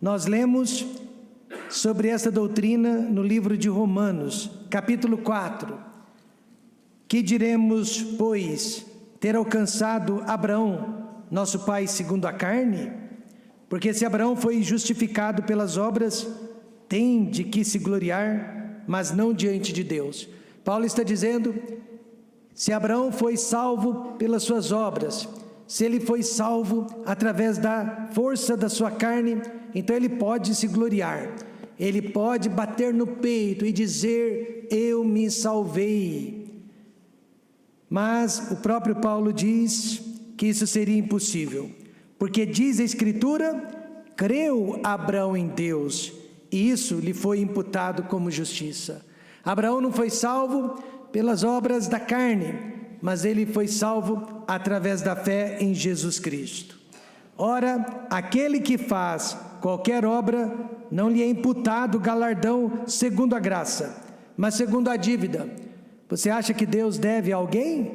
Nós lemos sobre essa doutrina no livro de Romanos, capítulo 4. Que diremos, pois, ter alcançado Abraão, nosso pai segundo a carne? Porque se Abraão foi justificado pelas obras, tem de que se gloriar, mas não diante de Deus. Paulo está dizendo, se Abraão foi salvo pelas suas obras, se ele foi salvo através da força da sua carne, então ele pode se gloriar, ele pode bater no peito e dizer, eu me salvei. Mas o próprio Paulo diz que isso seria impossível, porque diz a Escritura, creu Abraão em Deus, e isso lhe foi imputado como justiça. Abraão não foi salvo pelas obras da carne, mas ele foi salvo através da fé em Jesus Cristo. Ora, aquele que faz qualquer obra, não lhe é imputado galardão segundo a graça, mas segundo a dívida. Você acha que Deus deve a alguém?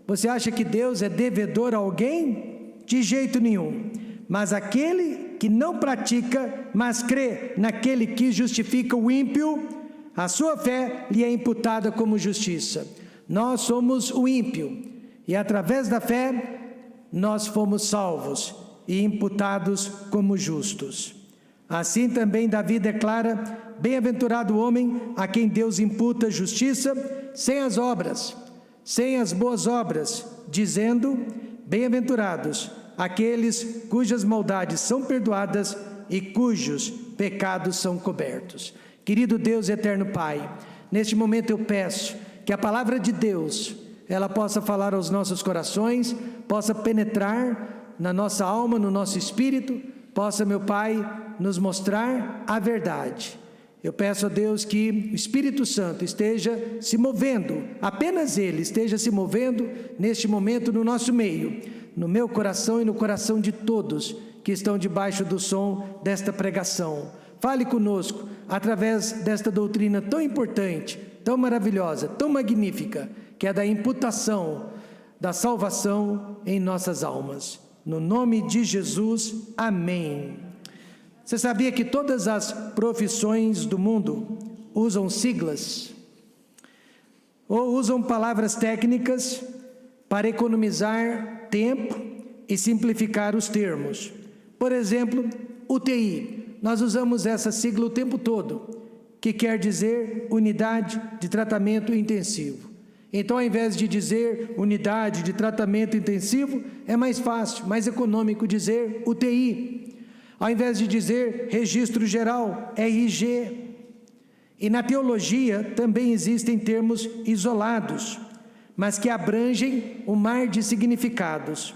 Você acha que Deus é devedor a alguém? De jeito nenhum. Mas aquele que não pratica, mas crê naquele que justifica o ímpio, a sua fé lhe é imputada como justiça. Nós somos o ímpio, e através da fé, nós fomos salvos e imputados como justos. Assim também Davi declara, bem-aventurado o homem a quem Deus imputa justiça, sem as obras, sem as boas obras, dizendo, bem-aventurados aqueles cujas maldades são perdoadas e cujos pecados são cobertos. Querido Deus e eterno Pai, neste momento eu peço que a palavra de Deus, ela possa falar aos nossos corações, possa penetrar na nossa alma, no nosso espírito, possa, meu Pai, nos mostrar a verdade. Eu peço a Deus que o Espírito Santo esteja se movendo, apenas Ele esteja se movendo neste momento no nosso meio, no meu coração e no coração de todos que estão debaixo do som desta pregação. Fale conosco através desta doutrina tão importante, tão maravilhosa, tão magnífica, que é da imputação da salvação em nossas almas. No nome de Jesus, amém. Você sabia que todas as profissões do mundo usam siglas? Ou usam palavras técnicas para economizar tempo e simplificar os termos. Por exemplo, UTI. Nós usamos essa sigla o tempo todo, que quer dizer Unidade de Tratamento Intensivo. Então, ao invés de dizer Unidade de Tratamento Intensivo, é mais fácil, mais econômico dizer UTI. Ao invés de dizer Registro Geral, RG. E na teologia também existem termos isolados, mas que abrangem um mar de significados.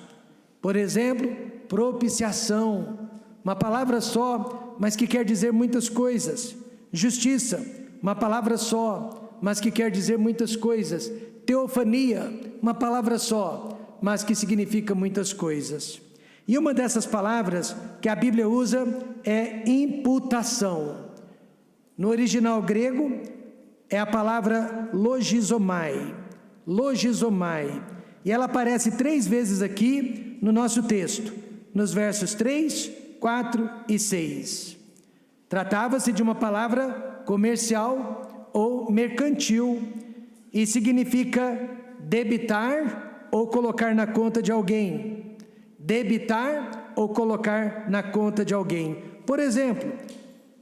Por exemplo, propiciação, uma palavra só, mas que quer dizer muitas coisas. Justiça, uma palavra só, mas que quer dizer muitas coisas. Teofania, uma palavra só, mas que significa muitas coisas. E uma dessas palavras que a Bíblia usa é imputação. No original grego é a palavra logizomai. Logizomai. E ela aparece 3 vezes aqui no nosso texto, nos versos 3, 4 e 6. Tratava-se de uma palavra comercial ou mercantil e significa debitar ou colocar na conta de alguém. Debitar ou colocar na conta de alguém. Por exemplo,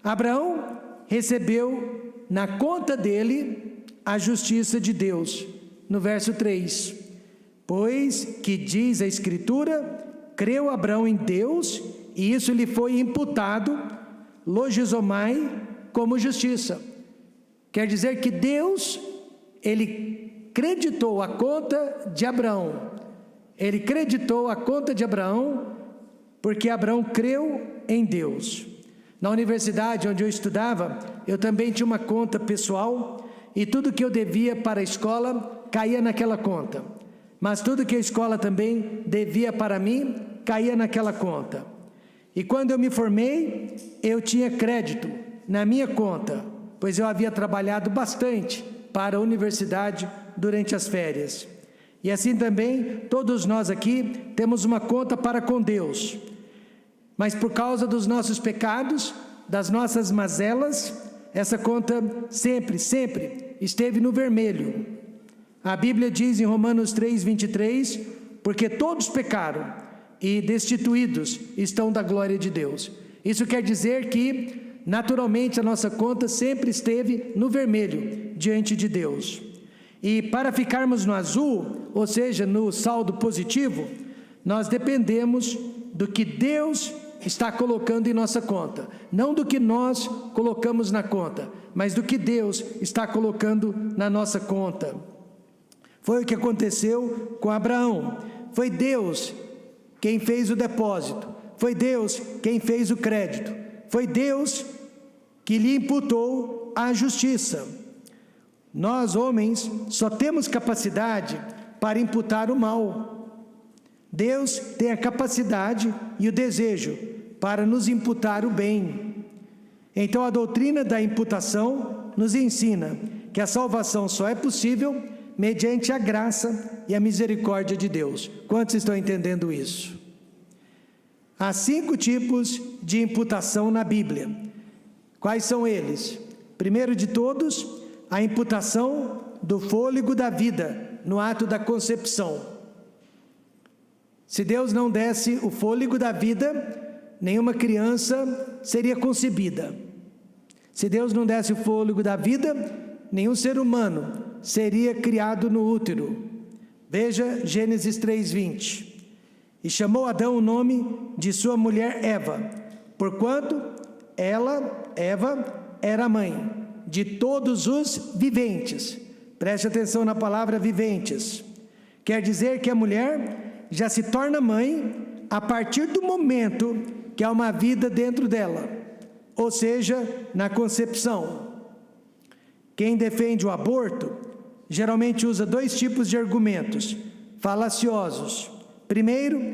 Abraão recebeu na conta dele a justiça de Deus. No verso 3, pois que diz a Escritura, creu Abraão em Deus e isso lhe foi imputado, logizomai, como justiça. Quer dizer que Deus, Ele creditou a conta de Abraão. Ele creditou a conta de Abraão, porque Abraão creu em Deus. Na universidade onde eu estudava, eu também tinha uma conta pessoal, e tudo que eu devia para a escola, caía naquela conta. Mas tudo que a escola também devia para mim, caía naquela conta. E quando eu me formei, eu tinha crédito na minha conta, pois eu havia trabalhado bastante para a universidade durante as férias. E assim também, todos nós aqui temos uma conta para com Deus. Mas por causa dos nossos pecados, das nossas mazelas, essa conta sempre esteve no vermelho. A Bíblia diz em Romanos 3:23, porque todos pecaram e destituídos estão da glória de Deus. Isso quer dizer que, naturalmente, a nossa conta sempre esteve no vermelho diante de Deus. E para ficarmos no azul, ou seja, no saldo positivo, nós dependemos do que Deus está colocando em nossa conta. Não do que nós colocamos na conta, mas do que Deus está colocando na nossa conta. Foi o que aconteceu com Abraão. Foi Deus quem fez o depósito. Foi Deus quem fez o crédito. Foi Deus que lhe imputou a justiça. Nós, homens, só temos capacidade para imputar o mal. Deus tem a capacidade e o desejo para nos imputar o bem. Então a doutrina da imputação nos ensina que a salvação só é possível mediante a graça e a misericórdia de Deus. Quantos estão entendendo isso? Há 5 tipos de imputação na Bíblia. Quais são eles? Primeiro de todos, a imputação do fôlego da vida no ato da concepção. Se Deus não desse o fôlego da vida, nenhuma criança seria concebida. Se Deus não desse o fôlego da vida, nenhum ser humano seria criado no útero. Veja Gênesis 3:20. E chamou Adão o nome de sua mulher Eva, porquanto ela, Eva, era a mãe de todos os viventes. Preste atenção na palavra viventes. Quer dizer que a mulher já se torna mãe a partir do momento que há uma vida dentro dela, ou seja, na concepção. Quem defende o aborto geralmente usa 2 tipos de argumentos falaciosos. Primeiro,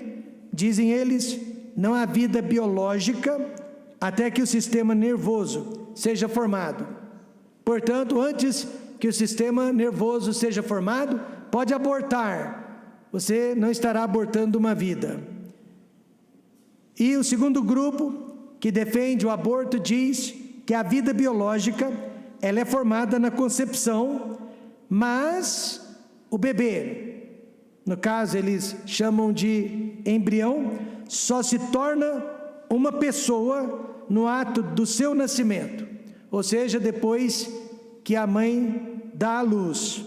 dizem eles, não há vida biológica até que o sistema nervoso seja formado. Portanto, antes que o sistema nervoso seja formado, pode abortar. Você não estará abortando uma vida. E o segundo grupo, que defende o aborto, diz que a vida biológica, ela é formada na concepção, mas o bebê, no caso eles chamam de embrião, só se torna uma pessoa no ato do seu nascimento, ou seja, depois que a mãe dá à luz.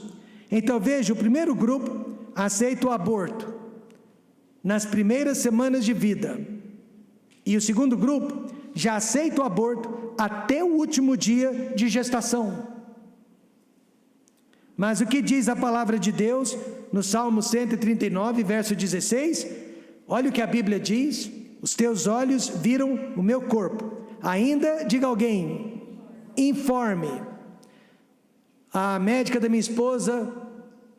Então veja, o primeiro grupo aceita o aborto nas primeiras semanas de vida, e o segundo grupo já aceita o aborto até o último dia de gestação. Mas o que diz a palavra de Deus no Salmo 139, verso 16? Olha o que a Bíblia diz: os teus olhos viram o meu corpo. Ainda, diga alguém, informe. A médica da minha esposa,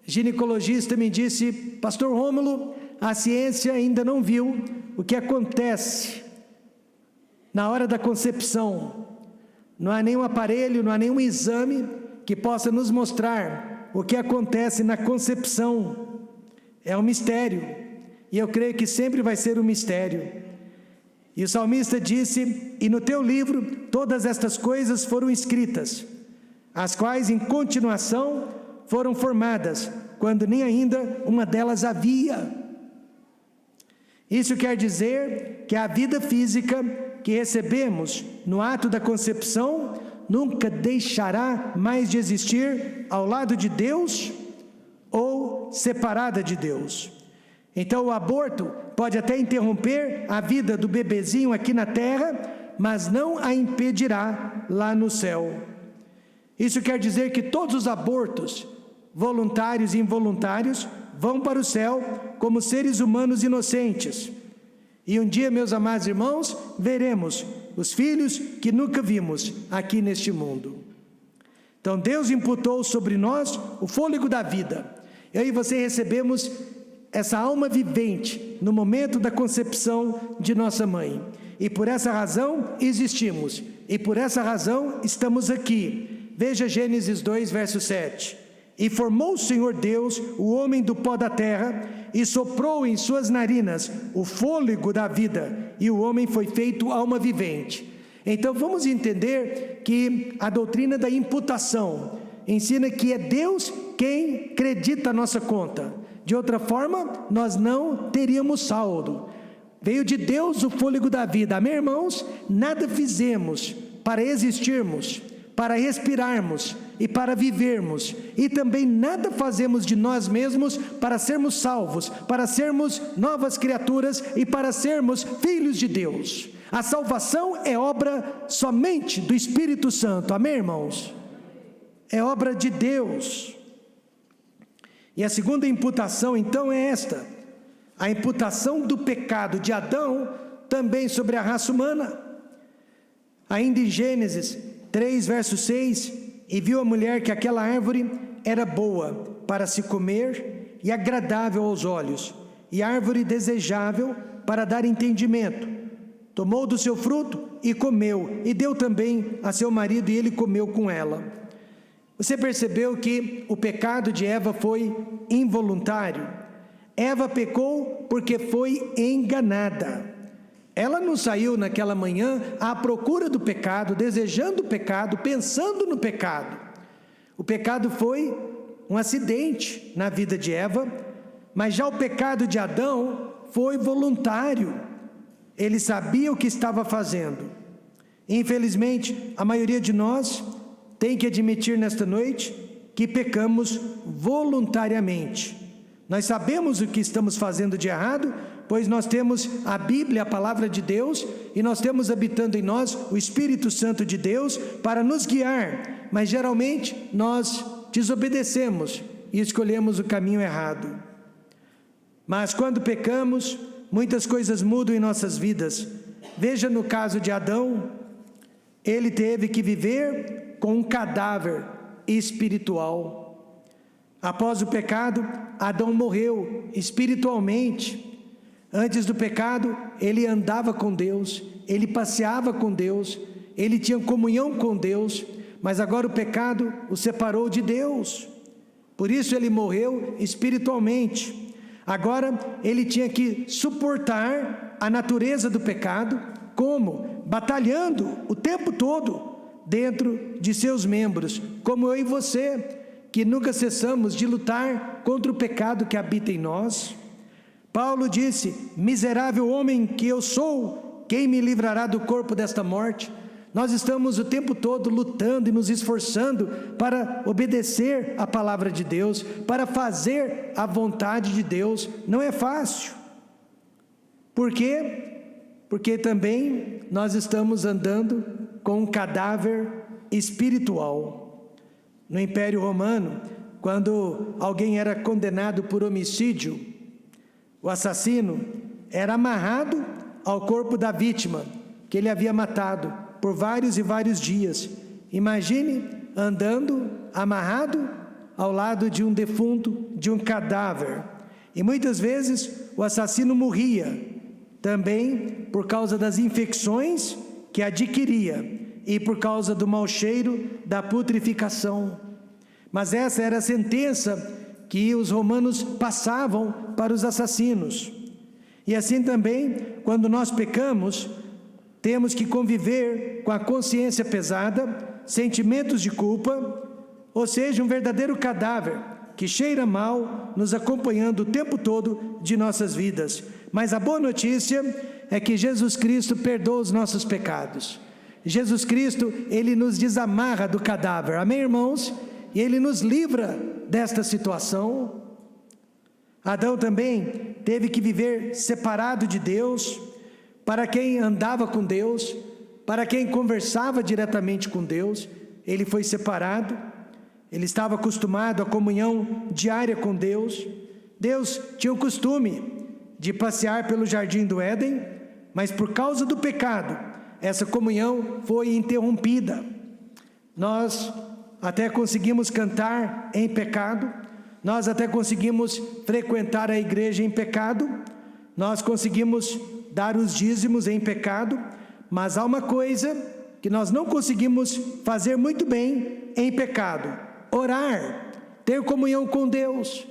ginecologista, me disse: Pastor Rômulo, a ciência ainda não viu o que acontece na hora da concepção. Não há nenhum aparelho, não há nenhum exame que possa nos mostrar o que acontece na concepção. É um mistério, e eu creio que sempre vai ser um mistério. E o salmista disse: e no teu livro todas estas coisas foram escritas, as quais em continuação foram formadas, quando nem ainda uma delas havia. Isso quer dizer que a vida física que recebemos no ato da concepção nunca deixará mais de existir ao lado de Deus ou separada de Deus. Então o aborto pode até interromper a vida do bebezinho aqui na terra, mas não a impedirá lá no céu. Isso quer dizer que todos os abortos, voluntários e involuntários, vão para o céu como seres humanos inocentes. E um dia, meus amados irmãos, veremos os filhos que nunca vimos aqui neste mundo. Então Deus imputou sobre nós o fôlego da vida. Eu e você recebemos essa alma vivente no momento da concepção de nossa mãe. E por essa razão existimos. E por essa razão estamos aqui. Veja Gênesis 2, verso 7. E formou o Senhor Deus o homem do pó da terra, e soprou em suas narinas o fôlego da vida, e o homem foi feito alma vivente. Então vamos entender que a doutrina da imputação ensina que é Deus quem acredita a nossa conta. De outra forma, nós não teríamos saldo. Veio de Deus o fôlego da vida. Amém, irmãos? Nada fizemos para existirmos, para respirarmos e para vivermos. E também nada fazemos de nós mesmos para sermos salvos, para sermos novas criaturas e para sermos filhos de Deus. A salvação é obra somente do Espírito Santo. Amém, irmãos? É obra de Deus. E a segunda imputação, então, é esta: a imputação do pecado de Adão também sobre a raça humana. Ainda em Gênesis 3, verso 6, e viu a mulher que aquela árvore era boa para se comer e agradável aos olhos, e árvore desejável para dar entendimento. Tomou do seu fruto e comeu, e deu também a seu marido, e ele comeu com ela. Você percebeu que o pecado de Eva foi involuntário? Eva pecou porque foi enganada. Ela não saiu naquela manhã à procura do pecado, desejando o pecado, pensando no pecado. O pecado foi um acidente na vida de Eva, mas já o pecado de Adão foi voluntário. Ele sabia o que estava fazendo. Infelizmente, a maioria de nós tem que admitir nesta noite que pecamos voluntariamente. Nós sabemos o que estamos fazendo de errado, pois nós temos a Bíblia, a palavra de Deus, e nós temos habitando em nós o Espírito Santo de Deus para nos guiar, mas geralmente nós desobedecemos e escolhemos o caminho errado. Mas quando pecamos, muitas coisas mudam em nossas vidas. Veja no caso de Adão, ele teve que viver com um cadáver espiritual. Após o pecado, Adão morreu espiritualmente. Antes do pecado, ele andava com Deus, ele passeava com Deus, ele tinha comunhão com Deus, mas agora o pecado o separou de Deus. Por isso ele morreu espiritualmente. Agora ele tinha que suportar a natureza do pecado. Como? Batalhando o tempo todo dentro de seus membros, como eu e você, que nunca cessamos de lutar contra o pecado que habita em nós. Paulo disse: miserável homem que eu sou, quem me livrará do corpo desta morte? Nós estamos o tempo todo lutando e nos esforçando para obedecer a palavra de Deus, para fazer a vontade de Deus. Não é fácil. Por quê? Porque também nós estamos andando com um cadáver espiritual. No Império Romano, quando alguém era condenado por homicídio, o assassino era amarrado ao corpo da vítima que ele havia matado por vários e vários dias. Imagine andando amarrado ao lado de um defunto, de um cadáver. E muitas vezes o assassino morria também por causa das infecções que adquiria e por causa do mau cheiro da putrificação. Mas essa era a sentença que os romanos passavam para os assassinos. E assim também, quando nós pecamos, temos que conviver com a consciência pesada, sentimentos de culpa, ou seja, um verdadeiro cadáver que cheira mal, nos acompanhando o tempo todo de nossas vidas. Mas a boa notícia é que Jesus Cristo perdoa os nossos pecados. Jesus Cristo, Ele nos desamarra do cadáver, amém, irmãos? E Ele nos livra desta situação. Adão também teve que viver separado de Deus. Para quem andava com Deus, para quem conversava diretamente com Deus, ele foi separado. Ele estava acostumado à comunhão diária com Deus. Deus tinha o costume de passear pelo jardim do Éden, mas por causa do pecado, essa comunhão foi interrompida. Nós até conseguimos cantar em pecado, nós até conseguimos frequentar a igreja em pecado, nós conseguimos dar os dízimos em pecado, mas há uma coisa que nós não conseguimos fazer muito bem em pecado: orar, ter comunhão com Deus.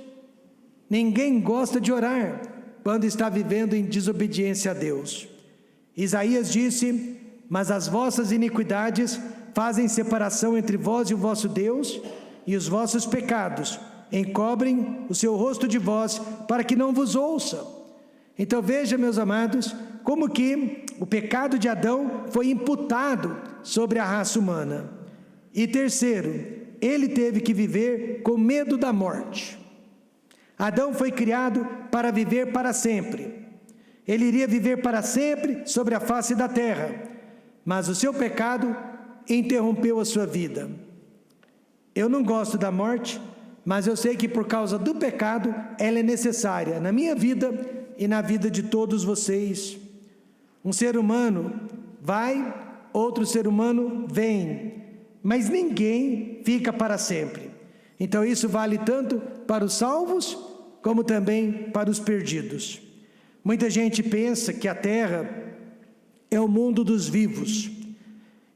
Ninguém gosta de orar quando está vivendo em desobediência a Deus. Isaías disse: mas as vossas iniquidades fazem separação entre vós e o vosso Deus, e os vossos pecados encobrem o seu rosto de vós, para que não vos ouça. Então veja, meus amados, como que o pecado de Adão foi imputado sobre a raça humana. E terceiro, ele teve que viver com medo da morte. Adão foi criado para viver para sempre. Ele iria viver para sempre sobre a face da terra, mas o seu pecado interrompeu a sua vida. Eu não gosto da morte, mas eu sei que por causa do pecado, ela é necessária na minha vida e na vida de todos vocês. Um ser humano vai, outro ser humano vem, mas ninguém fica para sempre. Então isso vale tanto para os salvos, como também para os perdidos. Muita gente pensa que a terra é o mundo dos vivos,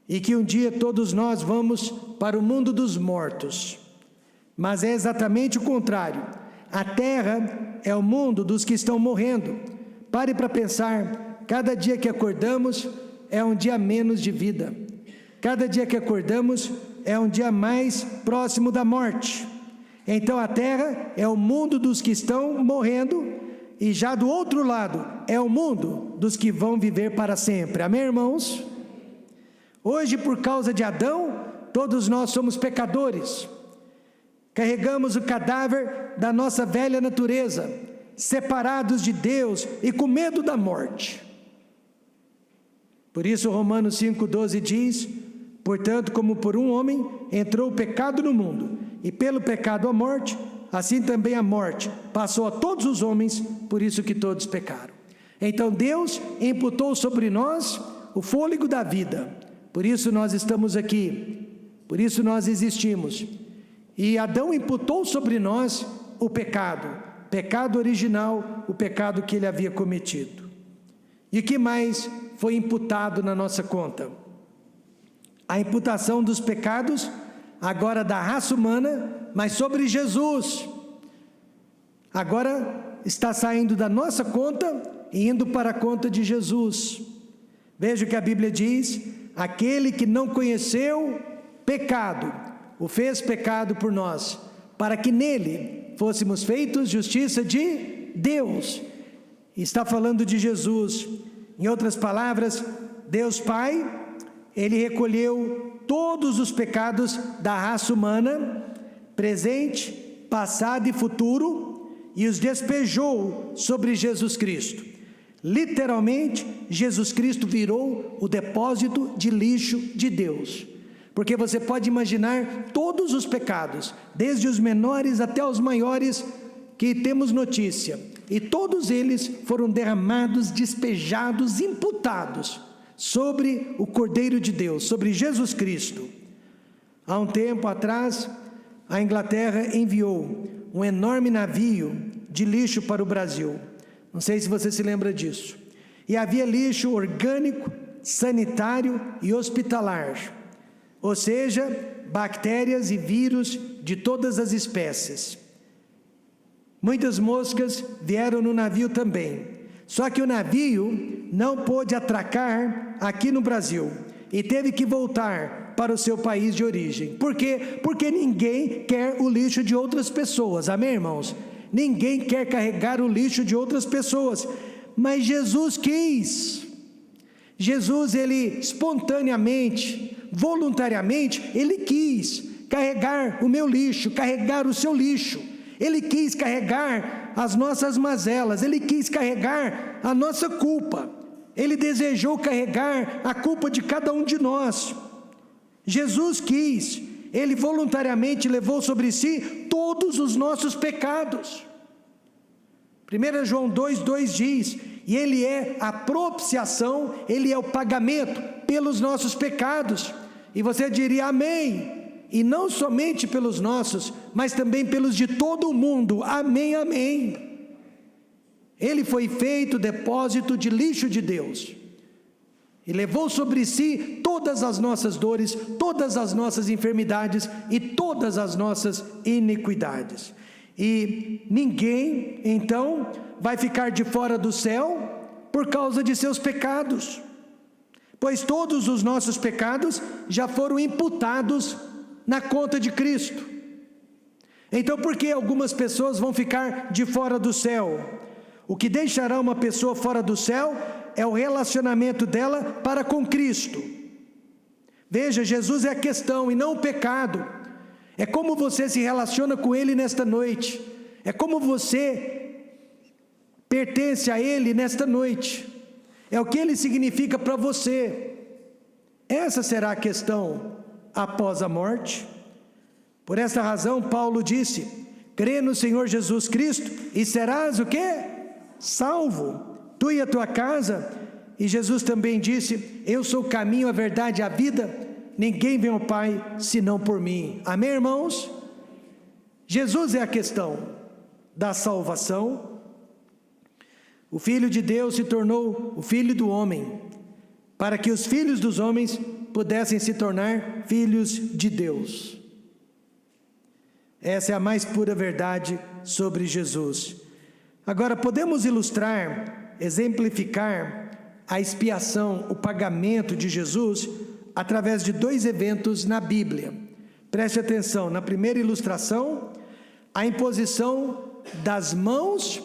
e que um dia todos nós vamos para o mundo dos mortos. Mas é exatamente o contrário. A terra é o mundo dos que estão morrendo. Pare para pensar, cada dia que acordamos é um dia menos de vida. Cada dia que acordamos é um dia mais próximo da morte. Então a terra é o mundo dos que estão morrendo, e já do outro lado é o mundo dos que vão viver para sempre. Amém, irmãos? Hoje, por causa de Adão, todos nós somos pecadores. Carregamos o cadáver da nossa velha natureza, separados de Deus e com medo da morte. Por isso Romanos 5,12 diz: portanto, como por um homem entrou o pecado no mundo, e pelo pecado a morte, assim também a morte passou a todos os homens, por isso que todos pecaram. Então Deus imputou sobre nós o fôlego da vida. Por isso nós estamos aqui, por isso nós existimos. E Adão imputou sobre nós o pecado original, o pecado que ele havia cometido. E o que mais foi imputado na nossa conta? A imputação dos pecados, agora da raça humana, mas sobre Jesus. Agora está saindo da nossa conta e indo para a conta de Jesus. Veja o que a Bíblia diz: aquele que não conheceu pecado, o fez pecado por nós, para que nele fôssemos feitos justiça de Deus. Está falando de Jesus. Em outras palavras, Deus Pai, Ele recolheu todos os pecados da raça humana, presente, passado e futuro, e os despejou sobre Jesus Cristo. Literalmente, Jesus Cristo virou o depósito de lixo de Deus. Porque você pode imaginar todos os pecados, desde os menores até os maiores, que temos notícia. E todos eles foram derramados, despejados, imputados sobre o Cordeiro de Deus, sobre Jesus Cristo. Há um tempo atrás, a Inglaterra enviou um enorme navio de lixo para o Brasil. Não sei se você se lembra disso. E havia lixo orgânico, sanitário e hospitalar. Ou seja, bactérias e vírus de todas as espécies. Muitas moscas vieram no navio também. Só que o navio não pôde atracar aqui no Brasil e teve que voltar para o seu país de origem. Por quê? Porque ninguém quer o lixo de outras pessoas. Amém, irmãos? Ninguém quer carregar o lixo de outras pessoas. Mas Jesus quis. Jesus, ele espontaneamente, voluntariamente, ele quis carregar o meu lixo, carregar o seu lixo. Ele quis carregar as nossas mazelas, ele quis carregar a nossa culpa. Ele desejou carregar a culpa de cada um de nós. Jesus quis, ele voluntariamente levou sobre si todos os nossos pecados. 1 João 2,2 diz: e ele é a propiciação, ele é o pagamento pelos nossos pecados. E você diria amém. E não somente pelos nossos, mas também pelos de todo o mundo. Amém, amém. Ele foi feito depósito de lixo de Deus. E levou sobre si todas as nossas dores, todas as nossas enfermidades e todas as nossas iniquidades. E ninguém, então, vai ficar de fora do céu por causa de seus pecados. pois todos os nossos pecados já foram imputados na conta de Cristo. Então, por que algumas pessoas vão ficar de fora do céu? O que deixará uma pessoa fora do céu é o relacionamento dela para com Cristo. Veja, Jesus é a questão e não o pecado. É como você se relaciona com Ele nesta noite. É como você pertence a Ele nesta noite. É o que Ele significa para você. Essa será a questão após a morte. Por esta razão, Paulo disse: crê no Senhor Jesus Cristo e serás o quê? Salvo, tu e a tua casa. E Jesus também disse: eu sou o caminho, a verdade e a vida, ninguém vem ao Pai senão por mim. Amém, irmãos? Jesus é a questão da salvação. O Filho de Deus se tornou o Filho do homem, para que os filhos dos homens pudessem se tornar filhos de Deus. Essa é a mais pura verdade sobre Jesus. Agora, podemos ilustrar, exemplificar a expiação, o pagamento de Jesus, através de dois eventos na Bíblia. Preste atenção, na primeira ilustração, a imposição das mãos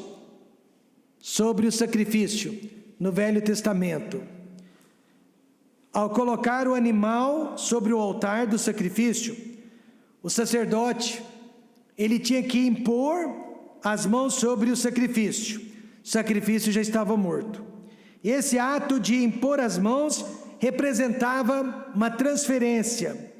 sobre o sacrifício, no Velho Testamento. Ao colocar o animal sobre o altar do sacrifício, o sacerdote, ele tinha que impor as mãos sobre o sacrifício já estava morto. E esse ato de impor as mãos representava uma transferência,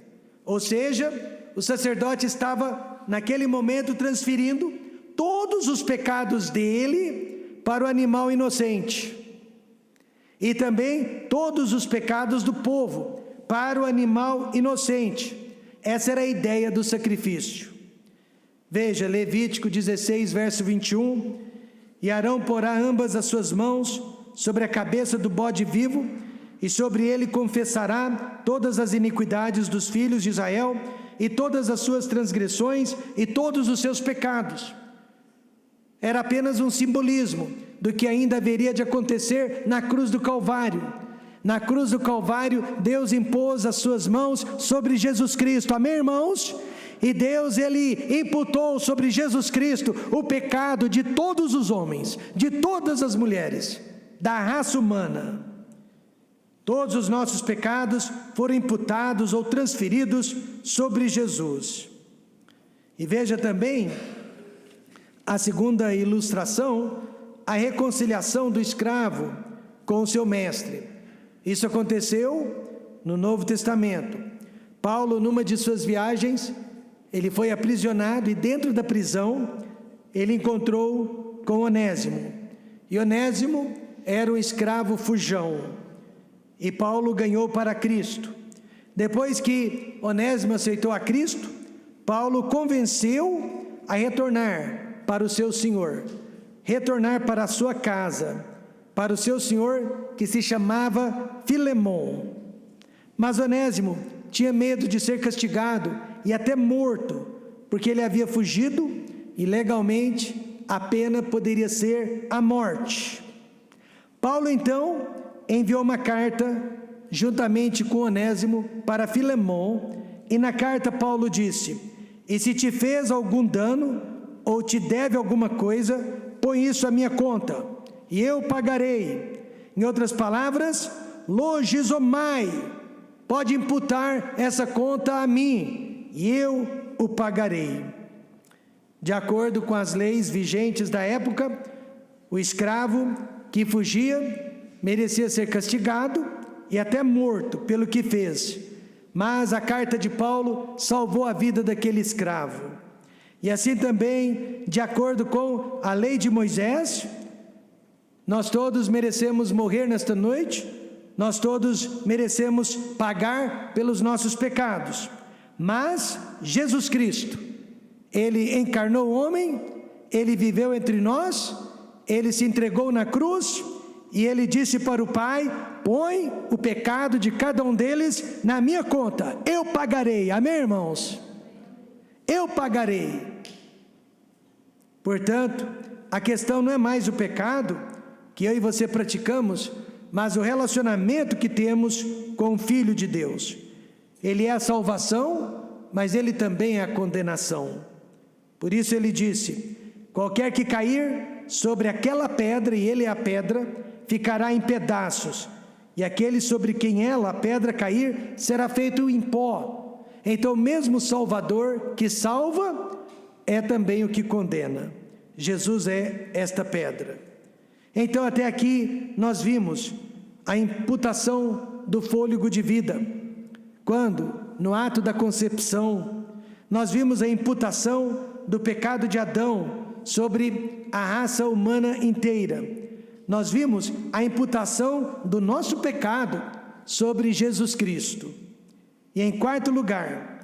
ou seja, o sacerdote estava naquele momento transferindo todos os pecados dele para o animal inocente, e também todos os pecados do povo para o animal inocente. Essa era a ideia do sacrifício. Veja, Levítico 16, verso 21, e Arão porá ambas as suas mãos sobre a cabeça do bode vivo, e sobre ele confessará todas as iniquidades dos filhos de Israel, e todas as suas transgressões, e todos os seus pecados. Era apenas um simbolismo do que ainda haveria de acontecer na cruz do Calvário. Na cruz do Calvário, Deus impôs as suas mãos sobre Jesus Cristo. Amém, irmãos? E Deus, Ele imputou sobre Jesus Cristo o pecado de todos os homens, de todas as mulheres, da raça humana. Todos os nossos pecados foram imputados ou transferidos sobre Jesus. E veja também a segunda ilustração, a reconciliação do escravo com o seu mestre. Isso aconteceu no Novo Testamento. Paulo, numa de suas viagens, ele foi aprisionado, e dentro da prisão ele encontrou com Onésimo. E Onésimo era um escravo fujão, e Paulo ganhou para Cristo. Depois que Onésimo aceitou a Cristo, Paulo convenceu a retornar para o seu senhor, retornar para a sua casa, para o seu senhor, que se chamava Filemon. Mas Onésimo tinha medo de ser castigado e até morto, porque ele havia fugido, e legalmente a pena poderia ser a morte. Paulo então enviou uma carta juntamente com Onésimo para Filemon, e na carta Paulo disse: e se te fez algum dano ou te deve alguma coisa, põe isso à minha conta e eu pagarei. Em outras palavras, logizomai, pode imputar essa conta a mim e eu o pagarei. De acordo com as leis vigentes da época, o escravo que fugia merecia ser castigado e até morto pelo que fez. Mas a carta de Paulo salvou a vida daquele escravo. E assim também, de acordo com a lei de Moisés, nós todos merecemos morrer nesta noite, nós todos merecemos pagar pelos nossos pecados. Mas Jesus Cristo, Ele encarnou o homem, Ele viveu entre nós, Ele se entregou na cruz, e Ele disse para o Pai: põe o pecado de cada um deles na minha conta, eu pagarei. Amém, irmãos? Eu pagarei. Portanto, a questão não é mais o pecado que eu e você praticamos, mas o relacionamento que temos com o Filho de Deus. Ele é a salvação, mas ele também é a condenação. Por isso ele disse: qualquer que cair sobre aquela pedra, e ele é a pedra, ficará em pedaços, e aquele sobre quem ela, a pedra, cair, será feito em pó. Então mesmo o Salvador que salva, é também o que condena. Jesus é esta pedra. Então até aqui nós vimos a imputação do fôlego de vida. Quando, no ato da concepção, nós vimos a imputação do pecado de Adão sobre a raça humana inteira. Nós vimos a imputação do nosso pecado sobre Jesus Cristo. E em quarto lugar,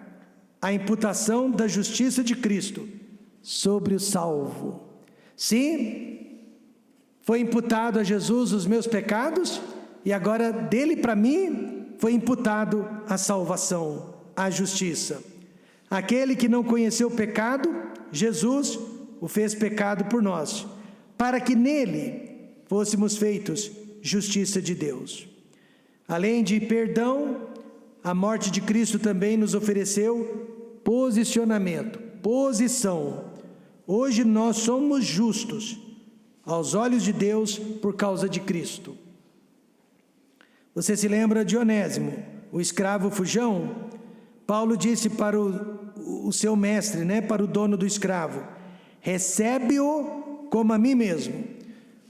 a imputação da justiça de Cristo sobre o salvo. Sim, foi imputado a Jesus os meus pecados, e agora dele para mim foi imputado a salvação, a justiça. Aquele que não conheceu o pecado, Jesus o fez pecado por nós, para que nele fôssemos feitos justiça de Deus. Além de perdão, a morte de Cristo também nos ofereceu posicionamento, posição. Hoje nós somos justos aos olhos de Deus por causa de Cristo. Você se lembra de Onésimo, o escravo fujão? Paulo disse para o seu mestre, para o dono do escravo: recebe-o como a mim mesmo.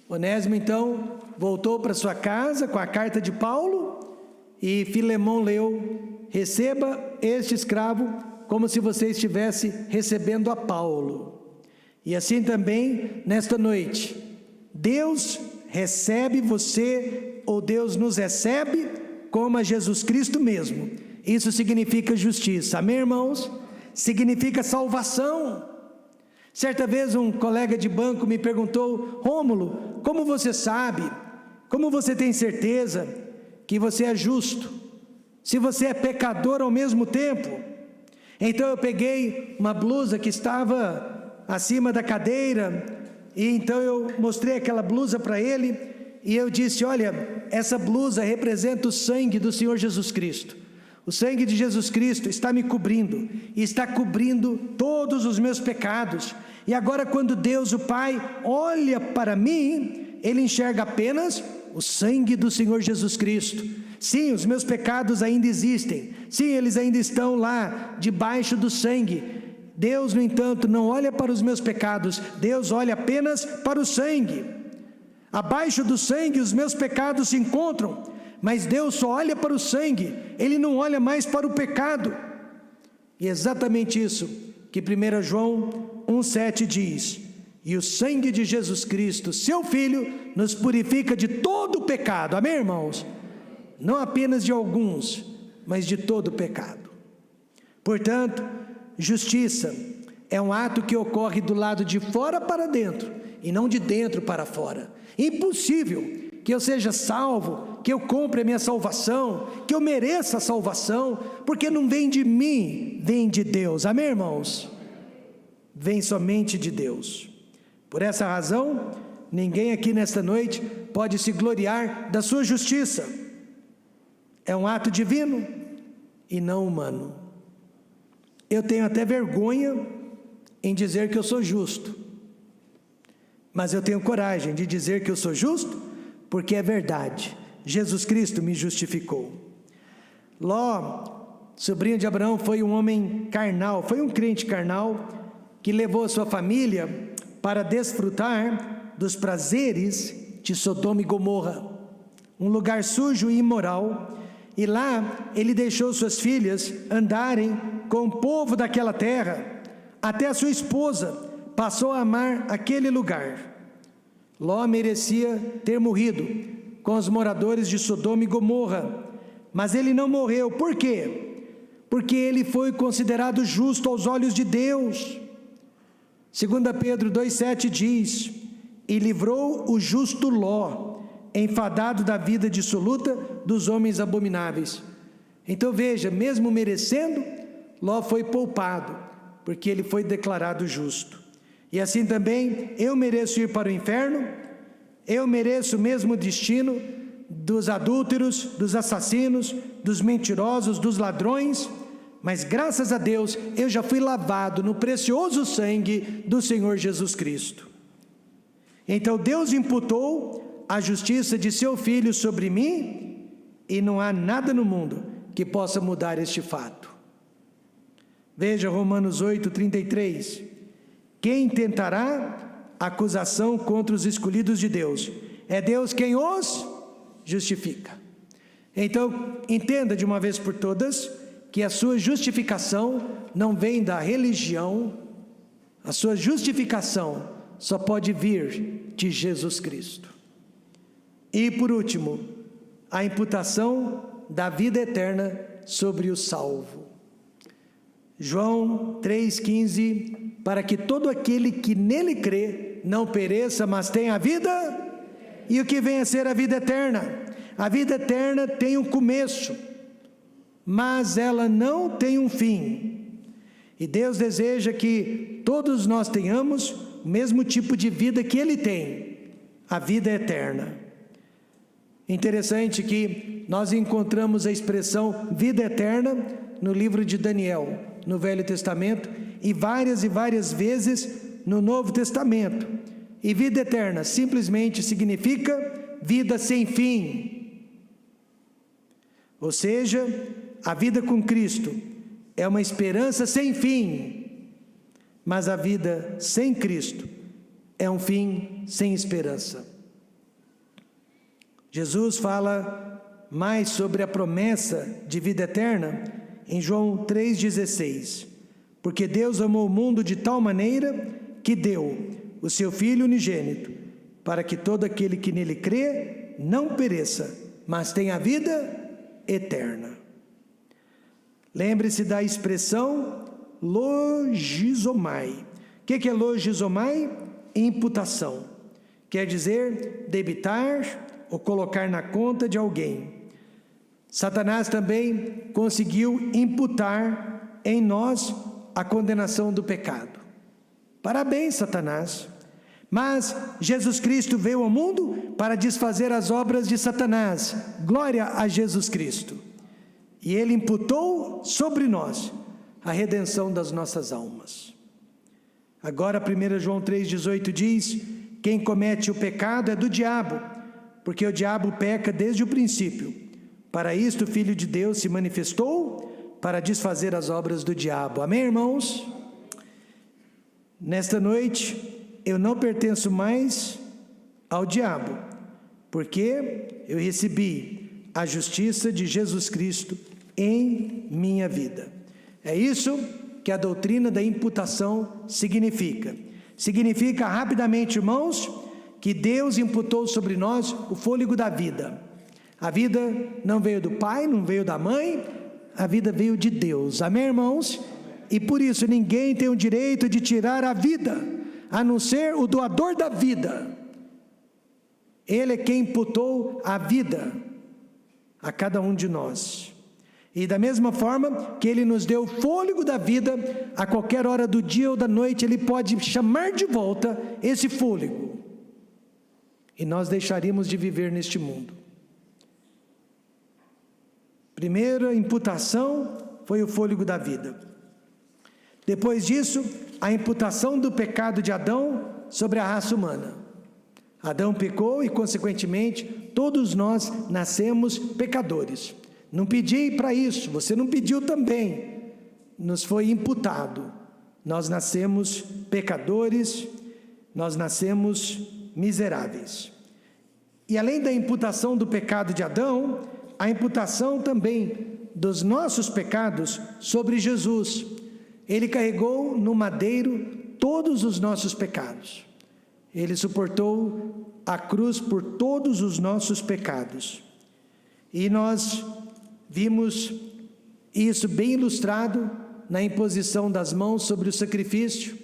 Onésimo então voltou para sua casa com a carta de Paulo, e Filemão leu: receba este escravo como se você estivesse recebendo a Paulo. E assim também nesta noite, Deus recebe você, ou Deus nos recebe como a Jesus Cristo mesmo. Isso significa justiça, amém, irmãos? Significa salvação. Certa vez um colega de banco me perguntou: Rômulo, como você sabe, como você tem certeza que você é justo, se você é pecador ao mesmo tempo? Então eu peguei uma blusa que estava acima da cadeira, e então eu mostrei aquela blusa para ele, e eu disse: olha, essa blusa representa o sangue do Senhor Jesus Cristo. O sangue de Jesus Cristo está me cobrindo, e está cobrindo todos os meus pecados. E agora quando Deus o Pai olha para mim, Ele enxerga apenas o sangue do Senhor Jesus Cristo. Sim, os meus pecados ainda existem, sim, eles ainda estão lá, debaixo do sangue. Deus, no entanto, não olha para os meus pecados, Deus olha apenas para o sangue. Abaixo do sangue os meus pecados se encontram, mas Deus só olha para o sangue, Ele não olha mais para o pecado. E é exatamente isso que 1 João 1,7 diz: e o sangue de Jesus Cristo, seu Filho, nos purifica de todo o pecado, amém, irmãos? Não apenas de alguns, mas de todo o pecado. Portanto, justiça é um ato que ocorre do lado de fora para dentro, e não de dentro para fora. Impossível que eu seja salvo, que eu compre a minha salvação, que eu mereça a salvação, porque não vem de mim, vem de Deus, amém, irmãos? Vem somente de Deus. Por essa razão, ninguém aqui nesta noite pode se gloriar da sua justiça. É um ato divino e não humano. Eu tenho até vergonha em dizer que eu sou justo, mas eu tenho coragem de dizer que eu sou justo, porque é verdade. Jesus Cristo me justificou. Ló, sobrinho de Abraão, foi um homem carnal, foi um crente carnal, que levou a sua família para desfrutar dos prazeres de Sodoma e Gomorra, um lugar sujo e imoral, e lá ele deixou suas filhas andarem com o povo daquela terra, até a sua esposa passou a amar aquele lugar. Ló merecia ter morrido com os moradores de Sodoma e Gomorra, mas ele não morreu. Por quê? Porque ele foi considerado justo aos olhos de Deus. 2 Pedro 2,7 diz: e livrou o justo Ló, enfadado da vida dissoluta dos homens abomináveis. Então veja, mesmo merecendo, Ló foi poupado, porque ele foi declarado justo. E assim também eu mereço ir para o inferno, eu mereço o mesmo destino, dos adúlteros, dos assassinos, dos mentirosos, dos ladrões, mas graças a Deus eu já fui lavado no precioso sangue do Senhor Jesus Cristo. Então Deus imputou a justiça de seu Filho sobre mim, e não há nada no mundo que possa mudar este fato. Veja Romanos 8:33. Quem tentará acusação contra os escolhidos de Deus? É Deus quem os justifica. Então, entenda de uma vez por todas que a sua justificação não vem da religião, a sua justificação só pode vir de Jesus Cristo. E por último, a imputação da vida eterna sobre o salvo. João 3,15, para que todo aquele que nele crê não pereça, mas tenha a vida, e o que vem a ser a vida eterna? A vida eterna tem um começo, mas ela não tem um fim. E Deus deseja que todos nós tenhamos o mesmo tipo de vida que Ele tem, a vida eterna. Interessante que nós encontramos a expressão vida eterna no livro de Daniel, no Velho Testamento, e várias vezes no Novo Testamento. E vida eterna simplesmente significa vida sem fim. Ou seja, a vida com Cristo é uma esperança sem fim, mas a vida sem Cristo é um fim sem esperança. Jesus fala mais sobre a promessa de vida eterna em João 3,16. Porque Deus amou o mundo de tal maneira que deu o seu Filho unigênito, para que todo aquele que nele crê não pereça, mas tenha a vida eterna. Lembre-se da expressão logizomai. O que é logizomai? Imputação. Quer dizer debitar ou colocar na conta de alguém. Satanás também conseguiu imputar em nós a condenação do pecado. Parabéns, Satanás. Mas Jesus Cristo veio ao mundo para desfazer as obras de Satanás. Glória a Jesus Cristo. E Ele imputou sobre nós a redenção das nossas almas. Agora 1 João 3,18 diz: quem comete o pecado é do diabo, porque o diabo peca desde o princípio. Para isto o Filho de Deus se manifestou, para desfazer as obras do diabo. Amém, irmãos? Nesta noite, eu não pertenço mais ao diabo, porque eu recebi a justiça de Jesus Cristo em minha vida. É isso que a doutrina da imputação significa. Significa, rapidamente, irmãos, que Deus imputou sobre nós o fôlego da vida. A vida não veio do pai, não veio da mãe, a vida veio de Deus. Amém, irmãos? E por isso ninguém tem o direito de tirar a vida, a não ser o doador da vida. Ele é quem imputou a vida a cada um de nós. E da mesma forma que Ele nos deu o fôlego da vida, a qualquer hora do dia ou da noite Ele pode chamar de volta esse fôlego, e nós deixaríamos de viver neste mundo. Primeira imputação foi o fôlego da vida. Depois disso, a imputação do pecado de Adão sobre a raça humana. Adão pecou e, consequentemente, todos nós nascemos pecadores. Não pedi para isso, você não pediu também. Nos foi imputado. Nós nascemos pecadores, nós nascemos miseráveis. E além da imputação do pecado de Adão, a imputação também dos nossos pecados sobre Jesus. Ele carregou no madeiro todos os nossos pecados. Ele suportou a cruz por todos os nossos pecados. E nós vimos isso bem ilustrado na imposição das mãos sobre o sacrifício,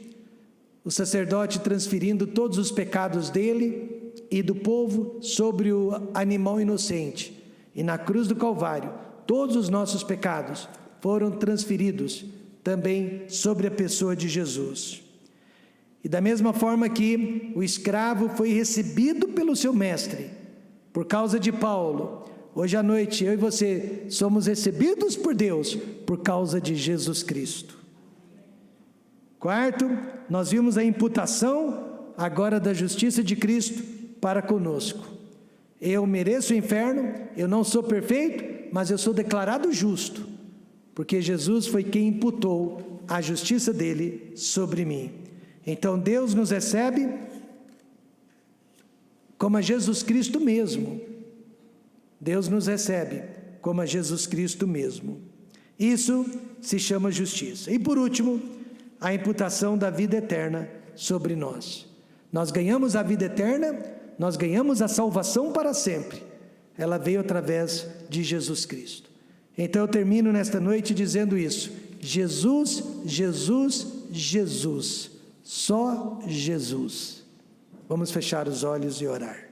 o sacerdote transferindo todos os pecados dele e do povo sobre o animal inocente. E na cruz do Calvário, todos os nossos pecados foram transferidos também sobre a pessoa de Jesus. E da mesma forma que o escravo foi recebido pelo seu mestre, Por causa de Paulo, hoje à noite eu e você somos recebidos por Deus por causa de Jesus Cristo. Quarto, nós vimos a imputação agora da justiça de Cristo para conosco. Eu mereço o inferno, eu não sou perfeito, mas eu sou declarado justo, porque Jesus foi quem imputou a justiça dele sobre mim. Então Deus nos recebe como a Jesus Cristo mesmo. Deus nos recebe como a Jesus Cristo mesmo. Isso se chama justiça. E por último, a imputação da vida eterna sobre nós. Nós ganhamos a vida eterna, nós ganhamos a salvação para sempre. Ela veio através de Jesus Cristo. Então eu termino nesta noite dizendo isso: Jesus, Jesus, Jesus, só Jesus. Vamos fechar os olhos e orar.